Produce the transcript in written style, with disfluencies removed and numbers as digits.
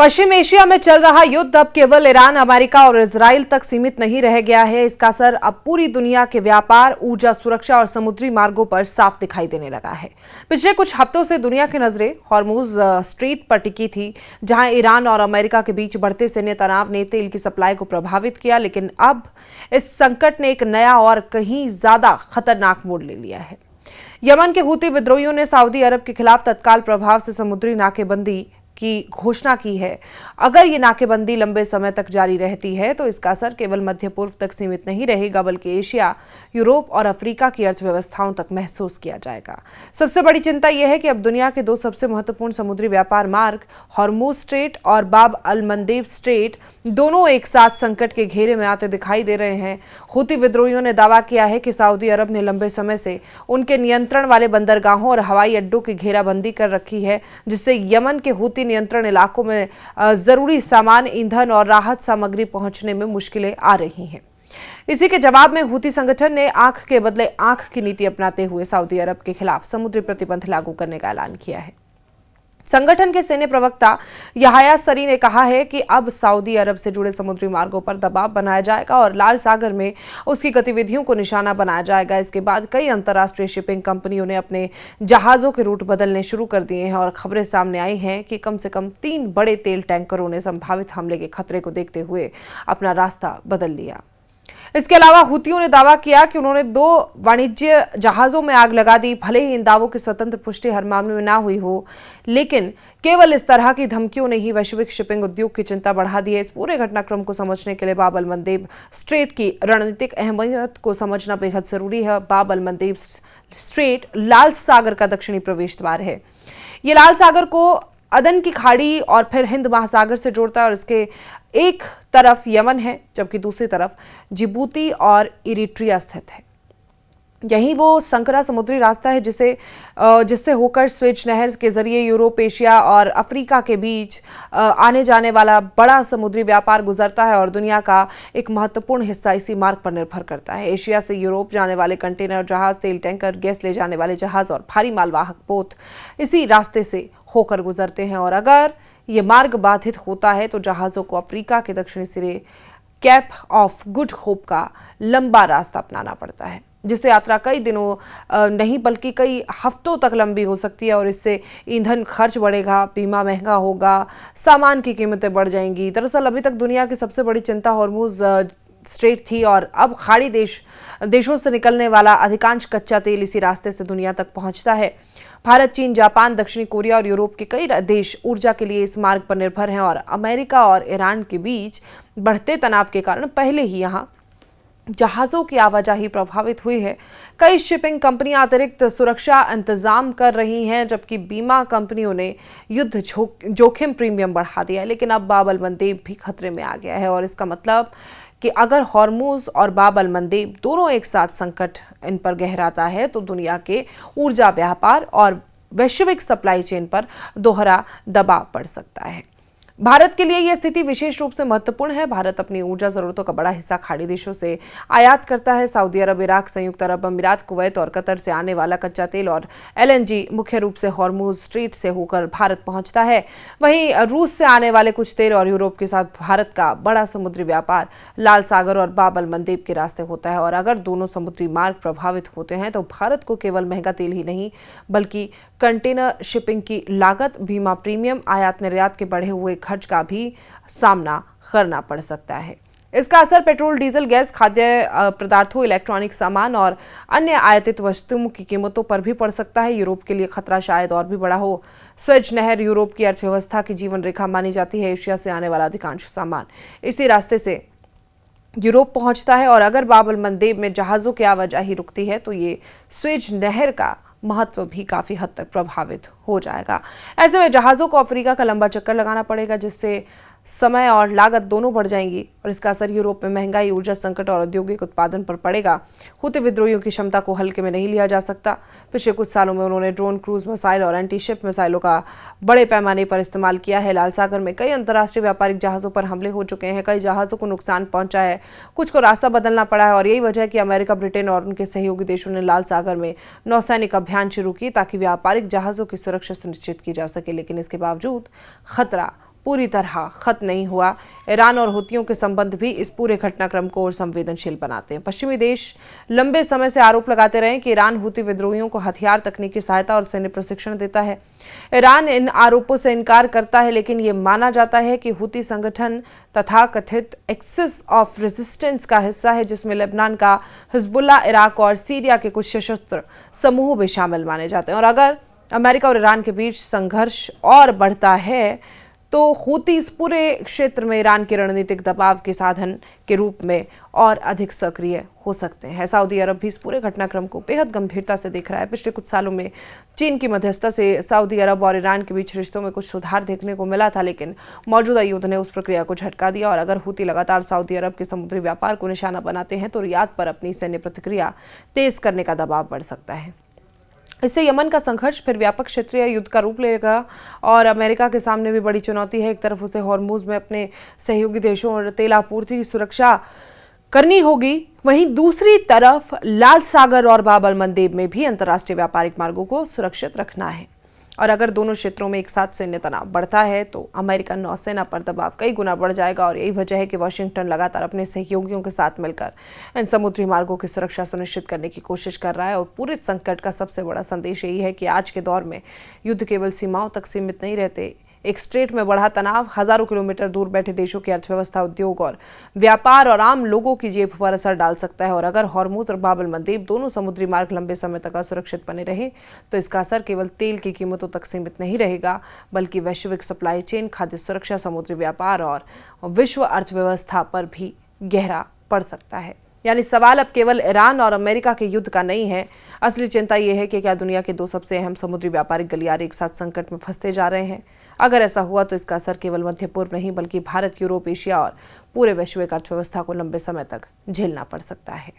पश्चिम Asia में चल रहा युद्ध अब केवल ईरान, अमेरिका और इजराइल तक सीमित नहीं रह गया है। इसका असर अब पूरी दुनिया के व्यापार, ऊर्जा, सुरक्षा और समुद्री मार्गों पर साफ दिखाई देने लगा है। पिछले कुछ हफ्तों से दुनिया की नजरें हॉर्मुज स्ट्रेट पर टिकी थी, जहां ईरान और अमेरिका के बीच बढ़ते सैन्य तनाव ने तेल की सप्लाई को प्रभावित किया। लेकिन अब इस संकट ने एक नया और कहीं ज्यादा खतरनाक मोड़ ले लिया है। यमन के हूती विद्रोहियों ने सऊदी अरब के खिलाफ तत्काल प्रभाव से समुद्री नाकेबंदी की घोषणा की है। अगर ये नाकेबंदी लंबे समय तक जारी रहती है तो इसका असर केवल मध्य पूर्व तक सीमित नहीं रहेगा, बल्कि एशिया, यूरोप और अफ्रीका की अर्थव्यवस्थाओं तक महसूस किया जाएगा। सबसे बड़ी चिंता यह है कि अब दुनिया के दो सबसे महत्वपूर्ण समुद्री व्यापार मार्ग, हॉर्मुज स्ट्रेट और बाब अल मंदेब स्ट्रेट, दोनों एक साथ संकट के घेरे में आते दिखाई दे रहे हैं। हूती विद्रोहियों ने दावा किया है कि सऊदी अरब ने लंबे समय से उनके नियंत्रण वाले बंदरगाहों और हवाई अड्डों की घेराबंदी कर रखी है, जिससे यमन के हूती नियंत्रण इलाकों में जरूरी सामान, ईंधन और राहत सामग्री पहुंचने में मुश्किलें आ रही हैं। इसी के जवाब में हूती संगठन ने आंख के बदले आंख की नीति अपनाते हुए सऊदी अरब के खिलाफ समुद्री प्रतिबंध लागू करने का ऐलान किया है। संगठन के सैन्य प्रवक्ता यहाया सरी ने कहा है कि अब सऊदी अरब से जुड़े समुद्री मार्गों पर दबाव बनाया जाएगा और लाल सागर में उसकी गतिविधियों को निशाना बनाया जाएगा। इसके बाद कई अंतर्राष्ट्रीय शिपिंग कंपनियों ने अपने जहाजों के रूट बदलने शुरू कर दिए हैं और खबरें सामने आई हैं कि कम से कम 3 बड़े तेल टैंकरों ने संभावित हमले के खतरे को देखते हुए अपना रास्ता बदल लिया। इसके अलावा हूतियों ने दावा किया कि उन्होंने 2 वाणिज्य जहाजों में आग लगा दी। भले ही इन दावों की स्वतंत्र पुष्टि हर मामले में ना हुई हो, लेकिन केवल इस तरह की धमकियों ने ही वैश्विक शिपिंग उद्योग की चिंता बढ़ा दी है। इस पूरे घटनाक्रम को समझने के लिए बाब अल मंदेब स्ट्रेट की रणनीतिक अहमियत को समझना बेहद जरूरी है। बाब अल मंदेब स्ट्रेट लाल सागर का दक्षिणी प्रवेश द्वार है। ये लाल सागर को अदन की खाड़ी और फिर हिंद महासागर से जोड़ता है और इसके एक तरफ यमन है, जबकि दूसरी तरफ जिबूती और इरिट्रिया स्थित है। यही वो संकरा समुद्री रास्ता है जिससे होकर स्वेज नहर के जरिए यूरोप, एशिया और अफ्रीका के बीच आने जाने वाला बड़ा समुद्री व्यापार गुजरता है और दुनिया का एक महत्वपूर्ण हिस्सा इसी मार्ग पर निर्भर करता है। एशिया से यूरोप जाने वाले कंटेनर जहाज, तेल टैंकर, गैस ले जाने वाले जहाज और भारी मालवाहक पोत इसी रास्ते से होकर गुजरते हैं और अगर ये मार्ग बाधित होता है तो जहाजों को अफ्रीका के दक्षिणी सिरे कैप ऑफ गुड होप का लंबा रास्ता अपनाना पड़ता है, जिससे यात्रा कई दिनों नहीं बल्कि कई हफ्तों तक लंबी हो सकती है और इससे ईंधन खर्च बढ़ेगा, बीमा महंगा होगा, सामान की कीमतें बढ़ जाएंगी। दरअसल अभी तक दुनिया की सबसे बड़ी चिंता हॉर्मुज स्ट्रेट थी और अब खाड़ी देशों से निकलने वाला अधिकांश कच्चा तेल इसी रास्ते से दुनिया तक पहुंचता है। भारत, चीन, जापान, दक्षिणी कोरिया और यूरोप के कई देश ऊर्जा के लिए इस मार्ग पर निर्भर हैं और अमेरिका और ईरान के बीच बढ़ते तनाव के कारण पहले ही यहां जहाजों की आवाजाही प्रभावित हुई है। कई शिपिंग कंपनियां अतिरिक्त सुरक्षा इंतजाम कर रही हैं, जबकि बीमा कंपनियों ने युद्ध जोखिम प्रीमियम बढ़ा दिया है। लेकिन अब बाब अल मंदेब भी खतरे में आ गया है और इसका मतलब कि अगर हॉर्मुज और बाब अल मंदेब दोनों एक साथ संकट इन पर गहराता है तो दुनिया के ऊर्जा व्यापार और वैश्विक सप्लाई चेन पर दोहरा दबाव पड़ सकता है। भारत के लिए यह स्थिति विशेष रूप से महत्वपूर्ण है। भारत अपनी ऊर्जा जरूरतों का बड़ा हिस्सा खाड़ी देशों से आयात करता है। सऊदी अरब, इराक, संयुक्त अरब अमीरात, कुवैत और कतर से आने वाला कच्चा तेल और एलएनजी मुख्य रूप से हॉर्मुज स्ट्रेट से होकर भारत पहुंचता है। वहीं रूस से आने वाले कुछ तेल और यूरोप के साथ भारत का बड़ा समुद्री व्यापार लाल सागर और बाब अल मंदेब के रास्ते होता है और अगर दोनों समुद्री मार्ग प्रभावित होते हैं तो भारत को केवल महंगा तेल ही नहीं बल्कि कंटेनर शिपिंग की लागत, बीमा प्रीमियम, आयात निर्यात के बढ़े हुए खर्च का भी सामना करना पड़ सकता है। इसका असर पेट्रोल, डीजल, गैस, खाद्य पदार्थों, इलेक्ट्रॉनिक सामान और अन्य आयातित वस्तुओं की कीमतों पर भी पड़ सकता है। यूरोप के लिए खतरा शायद और भी बड़ा हो। स्वेज नहर यूरोप की अर्थव्यवस्था की जीवन रेखा मानी जाती है। एशिया से आने वाला अधिकांश सामान इसी रास्ते से यूरोप पहुंचता है और अगर बाब अल मंदेब में जहाजों की आवाजाही रुकती है तो ये स्वेज नहर का महत्व भी काफी हद तक प्रभावित हो जाएगा। ऐसे में जहाजों को अफ्रीका का लंबा चक्कर लगाना पड़ेगा, जिससे समय और लागत दोनों बढ़ जाएंगी और इसका असर यूरोप में महंगाई, ऊर्जा संकट और औद्योगिक उत्पादन पर पड़ेगा। हूती विद्रोहियों की क्षमता को हल्के में नहीं लिया जा सकता। पिछले कुछ सालों में उन्होंने ड्रोन, क्रूज मिसाइल और एंटी शिप मिसाइलों का बड़े पैमाने पर इस्तेमाल किया है। लाल सागर में कई अंतर्राष्ट्रीय व्यापारिक जहाजों पर हमले हो चुके हैं, कई जहाजों को नुकसान पहुंचा है, कुछ को रास्ता बदलना पड़ा है और यही वजह है कि अमेरिका, ब्रिटेन और उनके सहयोगी देशों ने लाल सागर में नौसैनिक अभियान शुरू की ताकि व्यापारिक जहाजों की सुरक्षा सुनिश्चित की जा सके। लेकिन इसके बावजूद खतरा पूरी तरह खत्म नहीं हुआ। ईरान और हुतियों के संबंध भी इस पूरे घटनाक्रम को और संवेदनशील बनाते हैं। पश्चिमी देश लंबे समय से आरोप लगाते रहे कि ईरान हुती विद्रोहियों को हथियार, तकनीकी सहायता और सैन्य प्रशिक्षण देता है। ईरान इन आरोपों से इनकार करता है, लेकिन ये माना जाता है कि हुती संगठन तथाकथित एक्सिस ऑफ रेजिस्टेंस का हिस्सा है, जिसमें लेबनान का हिजबुल्ला, इराक और सीरिया के कुछ सशस्त्र समूह भी शामिल माने जाते हैं। और अगर अमेरिका और ईरान के बीच संघर्ष और बढ़ता है तो हुती इस पूरे क्षेत्र में ईरान के रणनीतिक दबाव के साधन के रूप में और अधिक सक्रिय हो सकते हैं। सऊदी अरब भी इस पूरे घटनाक्रम को बेहद गंभीरता से देख रहा है। पिछले कुछ सालों में चीन की मध्यस्थता से सऊदी अरब और ईरान के बीच रिश्तों में कुछ सुधार देखने को मिला था, लेकिन मौजूदा युद्ध ने उस प्रक्रिया को झटका दिया। और अगर हुती लगातार सऊदी अरब के समुद्री व्यापार को निशाना बनाते हैं तो रियाद पर अपनी सैन्य प्रतिक्रिया तेज करने का दबाव बढ़ सकता है। इससे यमन का संघर्ष फिर व्यापक क्षेत्रीय युद्ध का रूप लेगा और अमेरिका के सामने भी बड़ी चुनौती है। एक तरफ उसे हॉर्मुज में अपने सहयोगी देशों और तेल आपूर्ति की सुरक्षा करनी होगी, वहीं दूसरी तरफ लाल सागर और बाब अल मंदेब में भी अंतर्राष्ट्रीय व्यापारिक मार्गों को सुरक्षित रखना है। और अगर दोनों क्षेत्रों में एक साथ सैन्य तनाव बढ़ता है तो अमेरिकन नौसेना पर दबाव कई गुना बढ़ जाएगा। और यही वजह है कि वाशिंगटन लगातार अपने सहयोगियों के साथ मिलकर इन समुद्री मार्गों की सुरक्षा सुनिश्चित करने की कोशिश कर रहा है। और पूरे संकट का सबसे बड़ा संदेश यही है कि आज के दौर में युद्ध केवल सीमाओं तक सीमित नहीं रहते। एक स्ट्रेट में बढ़ा तनाव हजारों किलोमीटर दूर बैठे देशों की अर्थव्यवस्था, उद्योग और व्यापार और आम लोगों की जेब पर असर डाल सकता है। और अगर हॉर्मुज और बाब अल मंदेब दोनों समुद्री मार्ग लंबे समय तक असुरक्षित बने रहे तो इसका असर केवल तेल की कीमतों तक सीमित नहीं रहेगा, बल्कि वैश्विक सप्लाई चेन, खाद्य सुरक्षा, समुद्री व्यापार और विश्व अर्थव्यवस्था पर भी गहरा पड़ सकता है। यानी सवाल अब केवल ईरान और अमेरिका के युद्ध का नहीं है। असली चिंता यह है कि क्या दुनिया के दो सबसे अहम समुद्री व्यापारिक गलियारे एक साथ संकट में फंसते जा रहे हैं। अगर ऐसा हुआ तो इसका असर केवल मध्य पूर्व नहीं बल्कि भारत, यूरोप, एशिया और पूरे वैश्विक अर्थव्यवस्था को लंबे समय तक झेलना पड़ सकता है।